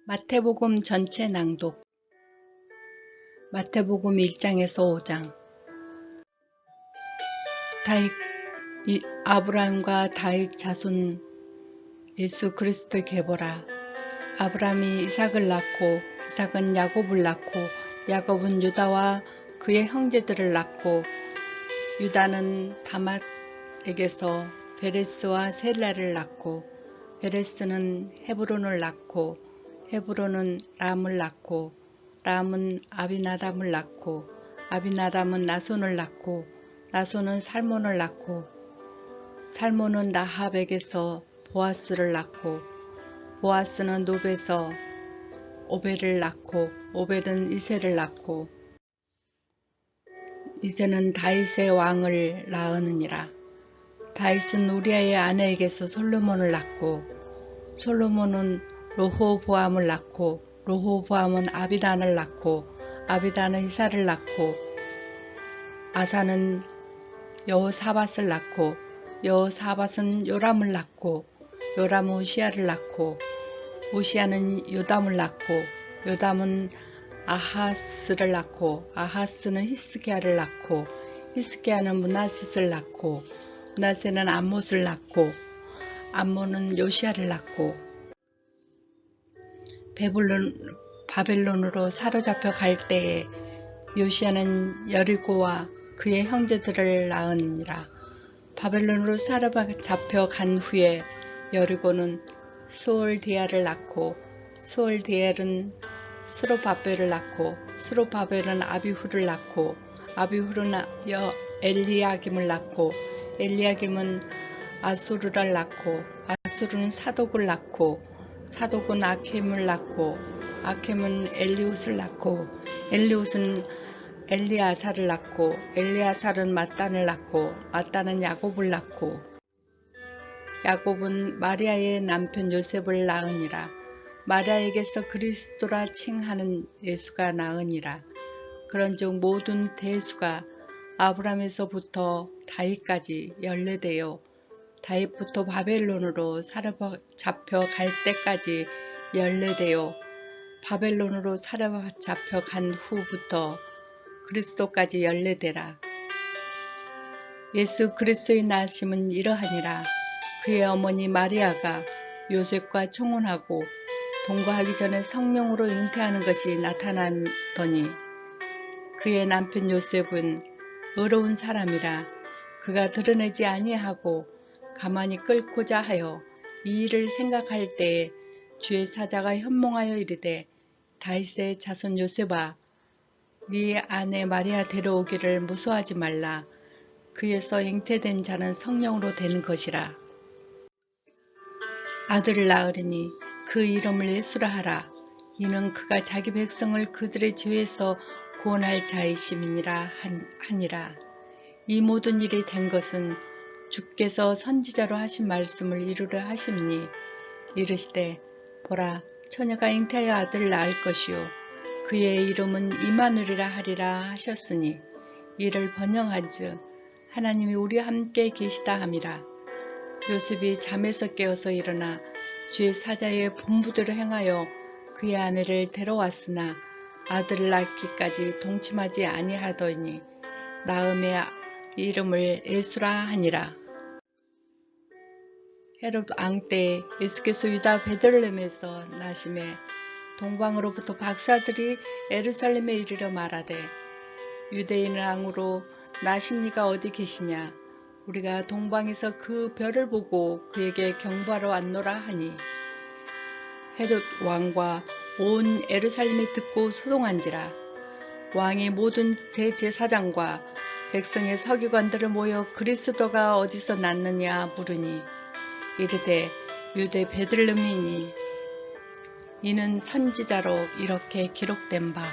마태복음 전체 낭독. 마태복음 1장에서 5장. 아브라함과 다윗 자손 예수 그리스도 계보라. 아브라함이 이삭을 낳고 이삭은 야곱을 낳고 야곱은 유다와 그의 형제들을 낳고 유다는 다맛에게서 베레스와 셀라를 낳고 베레스는 헤브론을 낳고 헤브론은 람을 낳고 람은 아비나답을 낳고 아비나답은 나손을 낳고 나손은 살몬을 낳고 살몬은 라합에게서 보아스를 낳고 보아스는 눕에서 오벨을 낳고 오벨은 이새를 낳고 이새는 다윗의 왕을 낳으느니라. 다윗은 우리아의 아내에게서 솔로몬을 낳고 솔로몬은 르호보암을 낳고 르호보암은 아비단을 낳고 아비단은 이사를 낳고 아사는 여호사밧을 낳고 여호사밧은 요람을 낳고 요람은 우시야를 낳고 우시야는 요담을 낳고 요담은 아하스를 낳고 아하스는 히스기야를 낳고 히스기야는 므낫셋을 낳고 므낫셋은 암못을 낳고 암못은 요시야를 낳고 바벨론으로 사로잡혀 갈 때에 요시야는 여리고와 그의 형제들을 낳으니라. 바벨론으로 사로잡혀 간 후에 여리고는 스올디아를 낳고 스올디엘은 스로바벨을 낳고 스로바벨은 아비후를 낳고 아비후는 엘리야김을 낳고 엘리야김은 아수르를 낳고 아수르는 사독을 낳고 사독은 아켐을 낳고 아켐은 엘리웃을 낳고 엘리웃은 엘리아사를 낳고 엘리아사는 mat단을 낳고 mat단은 야곱을 낳고 야곱은 마리아의 남편 요셉을 낳으니라. 마리아에게서 그리스도라 칭하는 예수가 낳으니라. 그런즉 모든 대수가 아브라함에서부터 다윗까지 연례되어 다윗부터 바벨론으로 사로잡혀 갈 때까지 연례되어 바벨론으로 사로잡혀 간 후부터 그리스도까지 연례되라. 예수 그리스도의 나심은 이러하니라. 그의 어머니 마리아가 요셉과 청혼하고 동거하기 전에 성령으로 잉태하는 것이 나타나더니 그의 남편 요셉은 의로운 사람이라. 그가 드러내지 아니하고 가만히 끌고자 하여 이 일을 생각할 때에 주의 사자가 현몽하여 이르되 다윗의 자손 요셉아 네 아내 마리아 데려오기를 무서워하지 말라. 그에서 잉태된 자는 성령으로 되는 것이라. 아들을 낳으리니 그 이름을 예수라 하라. 이는 그가 자기 백성을 그들의 죄에서 구원할 자이심이니라 하니라. 이 모든 일이 된 것은 주께서 선지자로 하신 말씀을 이루려 하심이니 이르시되 보라 처녀가 잉태하여 아들을 낳을 것이요 그의 이름은 임마누엘이라 하리라 하셨으니 이를 번영한즉 하나님이 우리와 함께 계시다 함이라. 요셉이 잠에서 깨어서 일어나 주의 사자의 분부대로 행하여 그의 아내를 데려왔으나 아들을 낳기까지 동침하지 아니하더니 나음의 이름을 예수라 하니라. 헤롯 왕 때에 예수께서 유다 베들레헴에서 나심에 동방으로부터 박사들이 예루살렘에 이르러 말하되 유대인 왕으로 나신 이가 어디 계시냐. 우리가 동방에서 그 별을 보고 그에게 경배하러 왔노라 하니 헤롯 왕과 온 예루살렘이 듣고 소동한지라. 왕이 모든 대제사장과 백성의 서기관들을 모여 그리스도가 어디서 났느냐 물으니 이르되 유대 베들레헴이니 이는 선지자로 이렇게 기록된 바.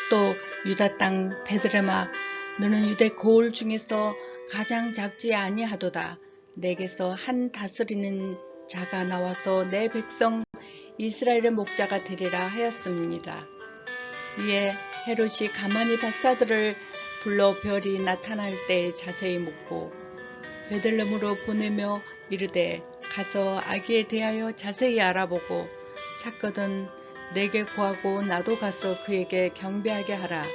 또 유다 땅 베들레헴아 너는 유대 고을 중에서 가장 작지 아니하도다. 내게서 한 다스리는 자가 나와서 내 백성 이스라엘의 목자가 되리라 하였습니다. 이에 헤롯이 가만히 박사들을 불러 별이 나타날 때 자세히 묻고 베들레헴으로 보내며 이르되 가서 아기에 대하여 자세히 알아보고 찾거든 내게 구하고 나도 가서 그에게 경배하게 하라.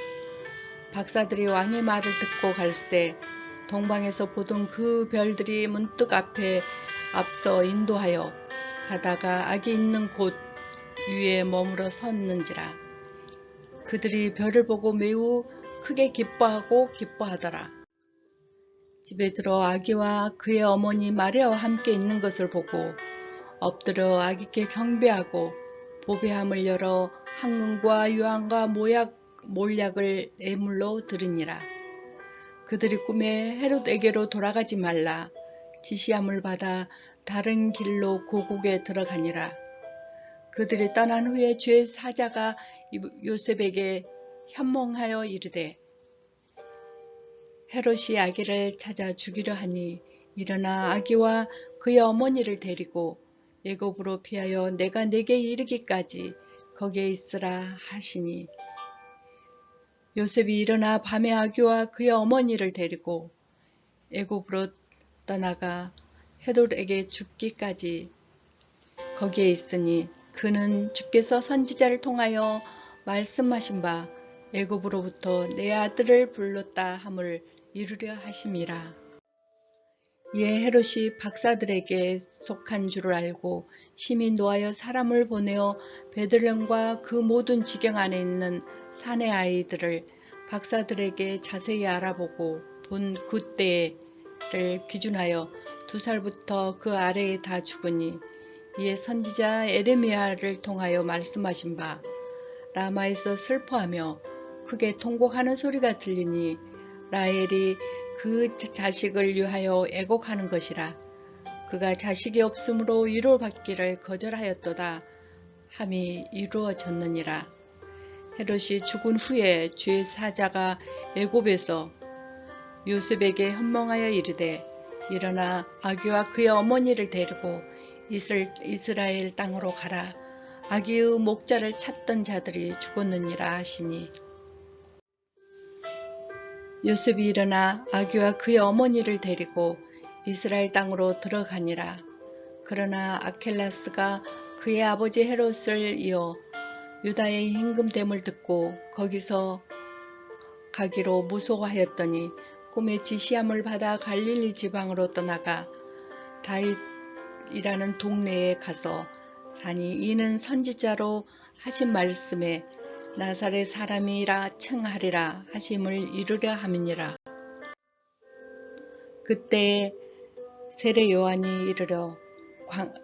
박사들이 왕의 말을 듣고 갈새 동방에서 보던 그 별들이 문득 앞서 인도하여 가다가 아기 있는 곳 위에 머물러 섰는지라. 그들이 별을 보고 매우 크게 기뻐하더라. 집에 들어 아기와 그의 어머니 마리아와 함께 있는 것을 보고 엎드려 아기께 경배하고 보배함을 열어 황금과 유황과 몰약을 예물로 드리니라. 그들이 꿈에 헤롯에게로 돌아가지 말라 지시함을 받아 다른 길로 고국에 들어가니라. 그들이 떠난 후에 주의 사자가 요셉에게 현몽하여 이르되 헤롯이 아기를 찾아 죽이려 하니 일어나 아기와 그의 어머니를 데리고 애굽으로 피하여 내가 내게 이르기까지 거기에 있으라 하시니 요셉이 일어나 밤에 아기와 그의 어머니를 데리고 애굽으로 떠나가 헤롯에게 죽기까지 거기에 있으니 그는 주께서 선지자를 통하여 말씀하신 바 애굽으로부터 내 아들을 불렀다 함을 이루려 하심이라. 이에 헤롯이 박사들에게 속한 줄을 알고 심히 노하여 사람을 보내어 베들레헴과 그 모든 지경 안에 있는 산의 아이들을 박사들에게 자세히 알아보고 본 그때를 기준하여 2살부터 그 아래에 다 죽으니 이에 선지자 에레미야를 통하여 말씀하신 바 라마에서 슬퍼하며 크게 통곡하는 소리가 들리니 라헬이 그 자식을 위하여 애곡하는 것이라. 그가 자식이 없으므로 위로받기를 거절하였도다 함이 이루어졌느니라. 헤롯이 죽은 후에 주의 사자가 애굽에서 요셉에게 현몽하여 이르되 일어나 아기와 그의 어머니를 데리고 이스라엘 땅으로 가라. 아기의 목자를 찾던 자들이 죽었느니라 하시니 요셉이 일어나 아기와 그의 어머니를 데리고 이스라엘 땅으로 들어가니라. 그러나 아켈라스가 그의 아버지 헤롯을 이어 유다의 임금됨을 듣고 거기서 가기로 무소하였더니 꿈의 지시함을 받아 갈릴리 지방으로 떠나가 다윗이라는 동네에 가서 사니 이는 선지자로 하신 말씀에 나사렛 사람이라稱하리라 하심을 이루려 함이니라. 그때에 세례 요한이 이르러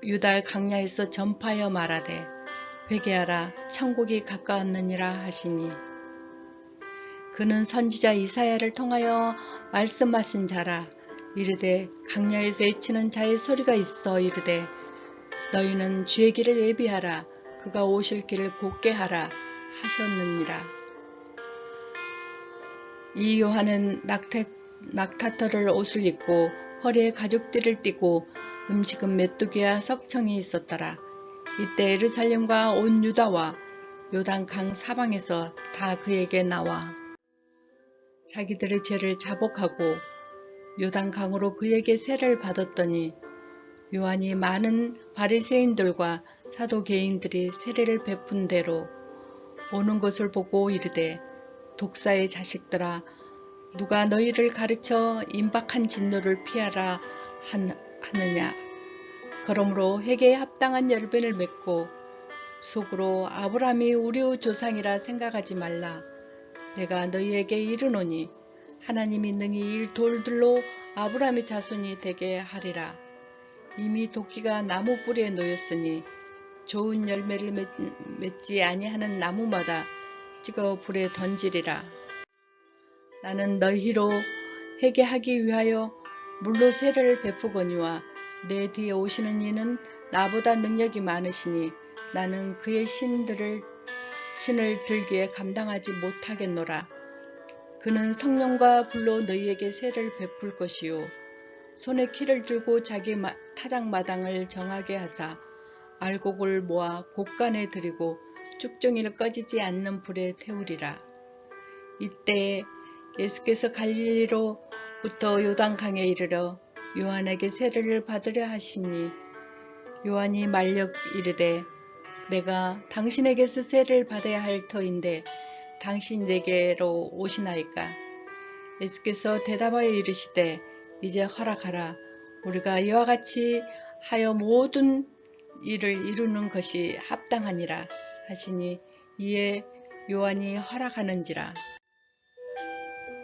유다 광야에서 전파하여 말하되 회개하라 천국이 가까웠느니라 하시니 그는 선지자 이사야를 통하여 말씀하신 자라. 이르되 광야에서 외치는 자의 소리가 있어 이르되 너희는 주의 길을 예비하라 그가 오실 길을 곧게 하라 하셨느니라. 이 요한은 낙타털을 옷을 입고 허리에 가죽띠를 띠고 음식은 메뚜기와 석청이 있었더라. 이때 예루살렘과 온 유다와 요단강 사방에서 다 그에게 나와 자기들의 죄를 자복하고 요단강으로 그에게 세례를 받았더니 요한이 많은 바리새인들과 사도개인들이 세례를 베푼 대로 오는 것을 보고 이르되 독사의 자식들아 누가 너희를 가르쳐 임박한 진노를 피하라 하느냐. 그러므로 회개에 합당한 열매를 맺고 속으로 아브라함이 우리의 조상이라 생각하지 말라. 내가 너희에게 이르노니 하나님이 능히 이 돌들로 아브라함의 자손이 되게 하리라. 이미 도끼가 나무 뿌리에 놓였으니 좋은 열매를 맺지 아니하는 나무마다 찍어 불에 던지리라. 나는 너희로 회개하기 위하여 물로 세례를 베푸거니와 내 뒤에 오시는 이는 나보다 능력이 많으시니 나는 그의 신을 들기에 감당하지 못하겠노라. 그는 성령과 불로 너희에게 세례를 베풀 것이요 손에 키를 들고 자기 타작마당을 정하게 하사 알곡을 모아 곳간에 들이고 쭉정이를 꺼지지 않는 불에 태우리라. 이때 예수께서 갈릴리로부터 요단강에 이르러 요한에게 세례를 받으려 하시니 요한이 말려 이르되 내가 당신에게서 세를 받아야 할 터인데 당신이 내게로 오시나이까. 예수께서 대답하여 이르시되 이제 허락하라. 우리가 이와 같이 하여 모든 일을 이루는 것이 합당하니라 하시니 이에 요한이 허락하는지라.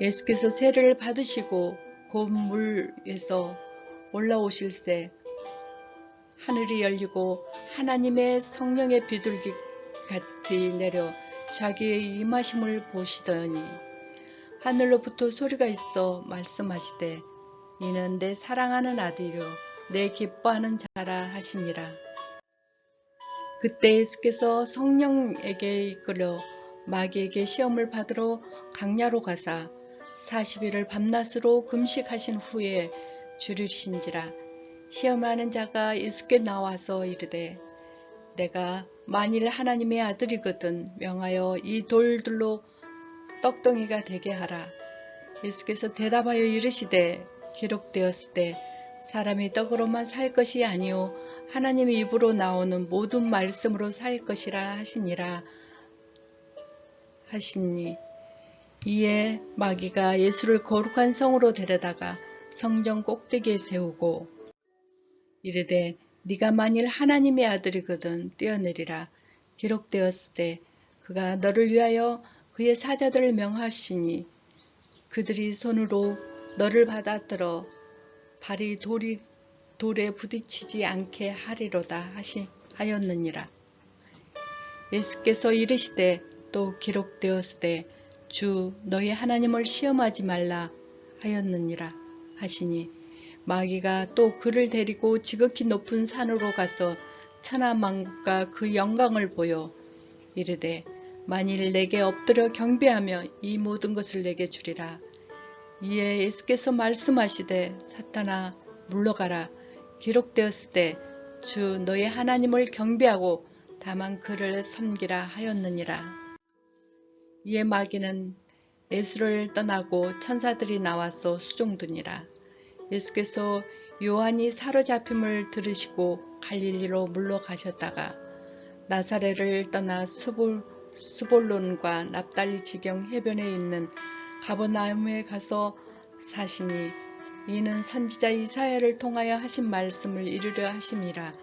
예수께서 세를 받으시고 곧 물에서 올라오실새 하늘이 열리고 하나님의 성령의 비둘기 같이 내려 자기의 임하심을 보시더니 하늘로부터 소리가 있어 말씀하시되 이는 내 사랑하는 아들이요 내 기뻐하는 자라 하시니라. 그때 예수께서 성령에게 이끌려 마귀에게 시험을 받으러 강야로 가사 40일을 밤낮으로 금식하신 후에 줄이신지라. 시험하는 자가 예수께 나와서 이르되 내가 만일 하나님의 아들이거든 명하여 이 돌들로 떡덩이가 되게 하라. 예수께서 대답하여 이르시되 기록되었으되 사람이 떡으로만 살 것이 아니요 하나님의 입으로 나오는 모든 말씀으로 살 것이라 하시니라 하시니 이에 마귀가 예수를 거룩한 성으로 데려다가 성전 꼭대기에 세우고 이르되 네가 만일 하나님의 아들이거든 뛰어내리라. 기록되었으되 그가 너를 위하여 그의 사자들을 명하시니 그들이 손으로 너를 받아들어 발이 돌에 부딪히지 않게 하리로다 하였느니라. 예수께서 이르시되 또 기록되었으되 주 너희 하나님을 시험하지 말라 하였느니라 하시니 마귀가 또 그를 데리고 지극히 높은 산으로 가서 천하만국과 그 영광을 보여 이르되 만일 내게 엎드려 경배하며 이 모든 것을 내게 주리라. 이에 예수께서 말씀하시되 사탄아 물러가라. 기록되었으되 주 너의 하나님을 경배하고 다만 그를 섬기라 하였느니라. 이에 마귀는 예수를 떠나고 천사들이 나와서 수종드니라. 예수께서 요한이 사로잡힘을 들으시고 갈릴리로 물러가셨다가 나사렛을 떠나 스볼론과 납달리 지경 해변에 있는 가버나움에 가서 사시니 이는 선지자 이사야를 통하여 하신 말씀을 이루려 하심이라.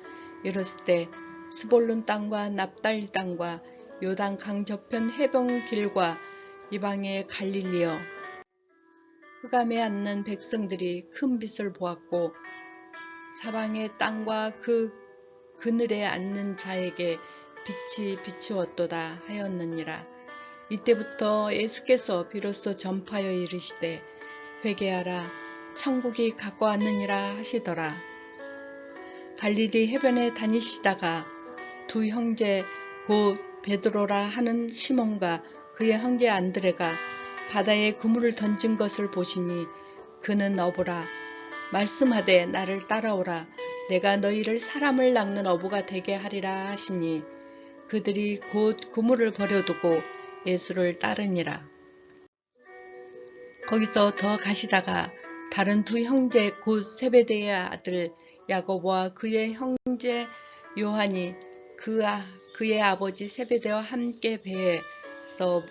이르시되 스볼론 땅과 납달리 땅과 요단 강 저편 해변 길과 이방의 갈릴리여 흑암에 앉는 백성들이 큰 빛을 보았고 사방의 땅과 그 그늘에 앉는 자에게 빛이 비추었도다 하였느니라. 이때부터 예수께서 비로소 전파하여 이르시되 회개하라 천국이 가까웠느니라 하시더라. 갈릴리 해변에 다니시다가 두 형제 곧 베드로라 하는 시몬과 그의 형제 안드레가 바다에 그물을 던진 것을 보시니 그는 어부라. 말씀하되 나를 따라오라. 내가 너희를 사람을 낚는 어부가 되게 하리라 하시니 그들이 곧 그물을 버려두고 예수를 따르니라. 거기서 더 가시다가 다른 두 형제 곧 세베대의 아들 야고보와 그의 형제 요한이 그의 아버지 세베대와 함께 배에서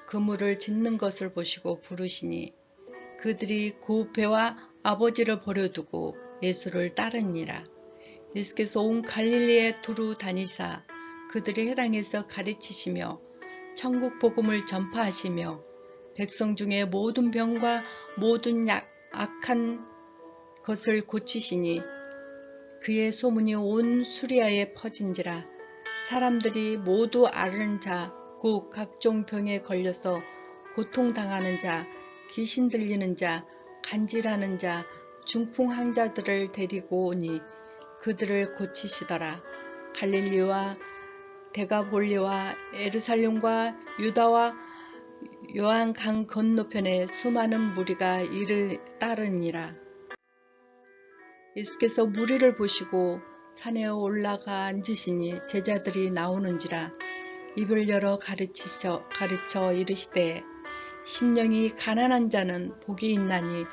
그물을 짓는 것을 보시고 부르시니 그들이 그 배와 아버지를 버려두고 예수를 따르니라. 예수께서 온 갈릴리에 두루 다니사 그들의 회당에서 가르치시며 천국 복음을 전파하시며 백성 중에 모든 병과 모든 악한 것을 고치시니 그의 소문이 온 수리아에 퍼진지라. 사람들이 모두 앓는 자 곧 각종 병에 걸려서 고통당하는 자, 귀신 들리는 자, 간질하는 자, 중풍 환자들을 데리고 오니 그들을 고치시더라. 갈릴리와 데가볼리와 예루살렘과 유다와 요한 강 건너편에 수많은 무리가 이를 따르니라. 예수께서 무리를 보시고 산에 올라가 앉으시니 제자들이 나오는지라. 입을 열어 가르쳐 이르시되 심령이 가난한 자는 복이 있나니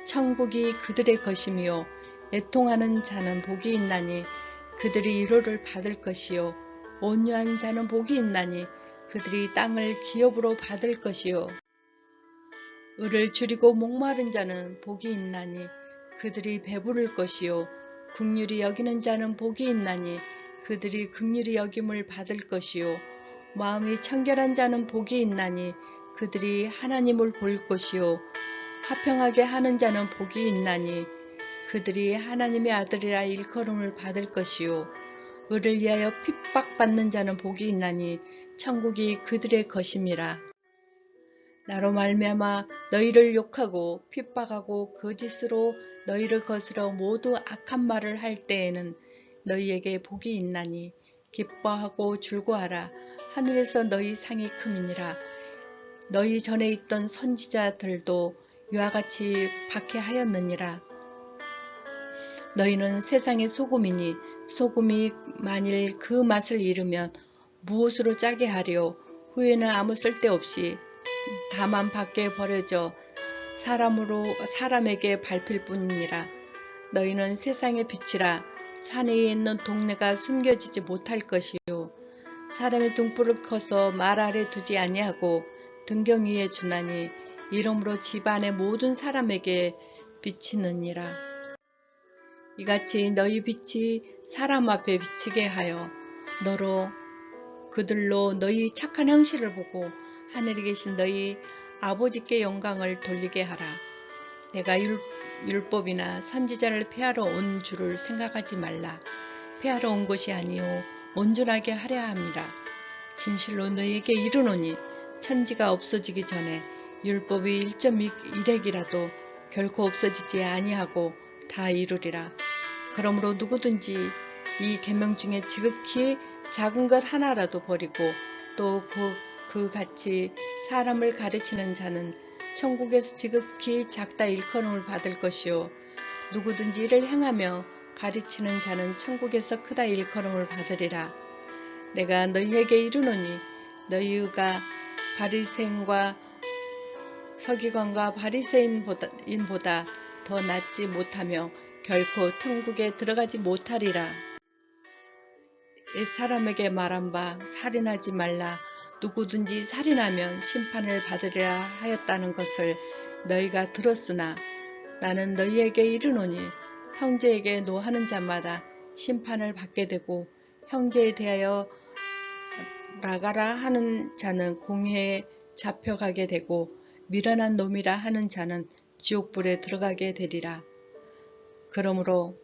천국이 그들의 것이며 애통하는 자는 복이 있나니 그들이 위로를 받을 것이요 온유한 자는 복이 있나니 그들이 땅을 기업으로 받을 것이요 을을 줄이고 목마른 자는 복이 있나니 그들이 배부를 것이요 긍휼히 여기는 자는 복이 있나니 그들이 긍휼히 여김을 받을 것이요 마음이 청결한 자는 복이 있나니 그들이 하나님을 볼 것이요 화평하게 하는 자는 복이 있나니 그들이 하나님의 아들이라 일컬음을 받을 것이요 을을 위하여 핍박받는 자는 복이 있나니 천국이 그들의 것임이라. 나로 말미암아 너희를 욕하고 핍박하고 거짓으로 너희를 거스러 모두 악한 말을 할 때에는 너희에게 복이 있나니 기뻐하고 즐거워하라. 하늘에서 너희 상이 큼이니라. 너희 전에 있던 선지자들도 이와 같이 박해하였느니라. 너희는 세상의 소금이니 소금이 만일 그 맛을 잃으면 무엇으로 짜게 하려. 후에는 아무 쓸데없이 다만 밖에 버려져 사람에게 밟힐 뿐이니라. 너희는 세상의 빛이라. 산에 있는 동네가 숨겨지지 못할 것이요 사람의 등불을 커서 말 아래 두지 아니하고 등경 위에 주나니 이러므로 집안의 모든 사람에게 비치느니라. 이같이 너희 빛이 사람 앞에 비치게 하여 그들로 너희 착한 행실을 보고 하늘에 계신 너희 아버지께 영광을 돌리게 하라. 내가 율법이나 선지자를 폐하러 온 줄을 생각하지 말라. 폐하러 온 것이 아니요 온전하게 하려 함이라. 진실로 너희에게 이르노니 천지가 없어지기 전에 율법이 1.1핵이라도 결코 없어지지 아니하고 다 이루리라. 그러므로 누구든지 이 계명 중에 지극히 작은 것 하나라도 버리고 또 그같이 사람을 가르치는 자는 천국에서 지극히 작다 일컬음을 받을 것이요 누구든지 이를 행하며 가르치는 자는 천국에서 크다 일컬음을 받으리라. 내가 너희에게 이르노니 너희가 바리새인과 서기관과 바리새인보다 더 낫지 못하며 결코 천국에 들어가지 못하리라. 옛사람에게 말한 바 살인하지 말라. 누구든지 살인하면 심판을 받으리라 하였다는 것을 너희가 들었으나 나는 너희에게 이르노니 형제에게 노하는 자마다 심판을 받게 되고 형제에 대하여 나가라 하는 자는 공회에 잡혀가게 되고 미련한 놈이라 하는 자는 지옥불에 들어가게 되리라. 그러므로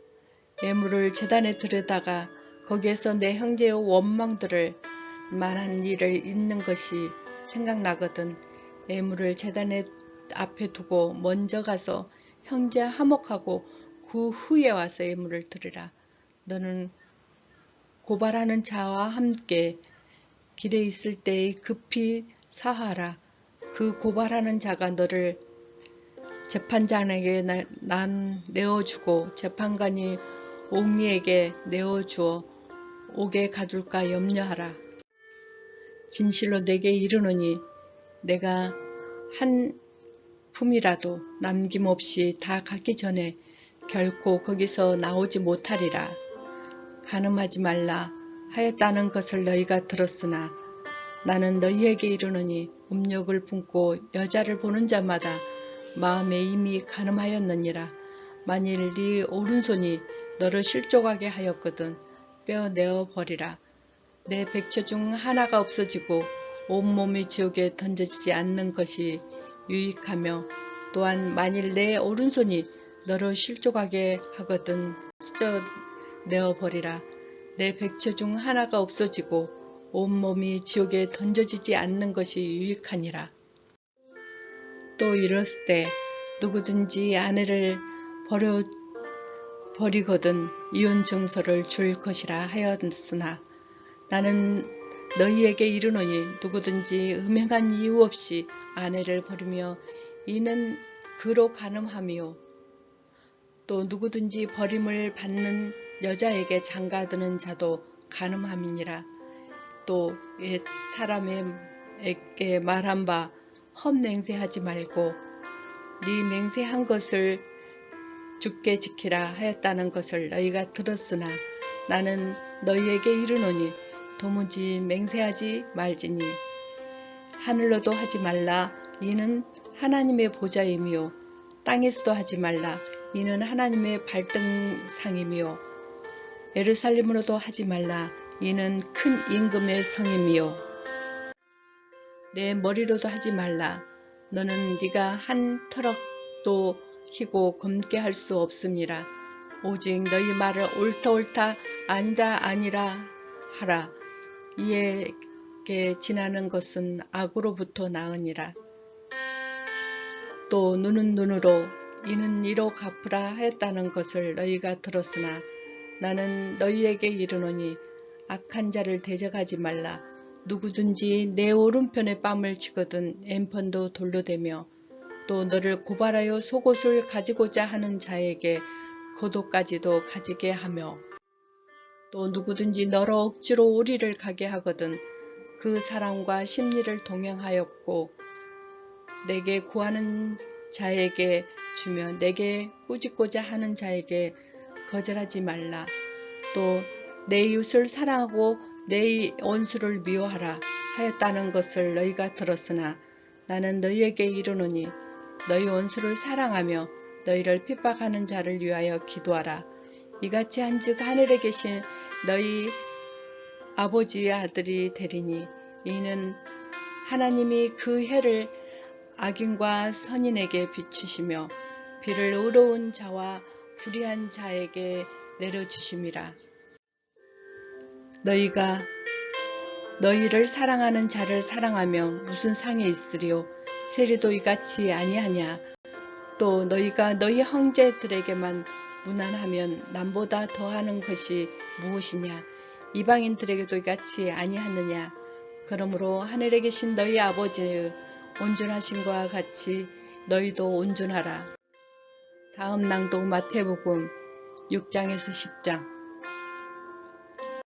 예물을 제단에 들여다가 거기에서 내 형제의 원망들을 만한 일을 잊는 것이 생각나거든 예물을 제단에 앞에 두고 먼저 가서 형제 화목하고 그 후에 와서 예물을 드리라. 너는 고발하는 자와 함께 길에 있을 때에 급히 사하라. 그 고발하는 자가 너를 재판장에게 내어주고 재판관이 옥리에게 내어주어 옥에 가둘까 염려하라. 진실로 내게 이르노니 내가 한 품이라도 남김없이 다 갖기 전에 결코 거기서 나오지 못하리라. 간음하지 말라 하였다는 것을 너희가 들었으나 나는 너희에게 이르노니 음욕을 품고 여자를 보는 자마다 마음에 이미 간음하였느니라. 만일 네 오른손이 너를 실족하게 하였거든 빼어내어 버리라. 내 백처 중 하나가 없어지고 온몸이 지옥에 던져지지 않는 것이 유익하며 또한 만일 내 오른손이 너를 실족하게 하거든 찢어내어 버리라. 내 백처 중 하나가 없어지고 온몸이 지옥에 던져지지 않는 것이 유익하니라. 또 이르시되 누구든지 아내를 버리거든 이혼 증서를 줄 것이라 하였으나 나는 너희에게 이르노니 누구든지 음행한 이유 없이 아내를 버리며 이는 그로 간음함이요 또 누구든지 버림을 받는 여자에게 장가드는 자도 간음함이니라. 또 옛 사람에게 말한 바 헛맹세하지 말고 네 맹세한 것을 주께 지키라 하였다는 것을 너희가 들었으나 나는 너희에게 이르노니 도무지 맹세하지 말지니 하늘로도 하지 말라 이는 하나님의 보좌임이요 땅에서도 하지 말라 이는 하나님의 발등상이며 예루살렘으로도 하지 말라 이는 큰 임금의 성임이요 내 머리로도 하지 말라 너는 네가 한 터럭도 희고 검게 할 수 없음이라 오직 너희 말을 옳다 옳다 아니다 아니라 하라 이에게 지나는 것은 악으로부터 나으니라 또 눈은 눈으로 이는 이로 갚으라 하였다는 것을 너희가 들었으나 나는 너희에게 이르노니 악한 자를 대적하지 말라 누구든지 내 오른편에 뺨을 치거든 왼편도 돌로 대며 또 너를 고발하여 속옷을 가지고자 하는 자에게 겉옷까지도 가지게 하며 또 누구든지 너로 억지로 우리를 가게 하거든 그 사람과 심리를 동행하였고 내게 구하는 자에게 주며 내게 꾸짖고자 하는 자에게 거절하지 말라. 또 내 이웃을 사랑하고 내 원수를 미워하라 하였다는 것을 너희가 들었으나 나는 너희에게 이르노니 너희 원수를 사랑하며 너희를 핍박하는 자를 위하여 기도하라. 이같이 한즉 하늘에 계신 너희 아버지의 아들이 되리니 이는 하나님이 그 해를 악인과 선인에게 비추시며 비를 의로운 자와 불의한 자에게 내려주심이라. 너희가 너희를 사랑하는 자를 사랑하며 무슨 상이 있으리요 세리도 이같이 아니하냐. 또 너희가 너희 형제들에게만 무난하면 남보다 더하는 것이 무엇이냐. 이방인들에게도 이같이 아니하느냐. 그러므로 하늘에 계신 너희 아버지의 온전하심과 같이 너희도 온전하라. 다음 낭독 마태복음 6장에서 10장.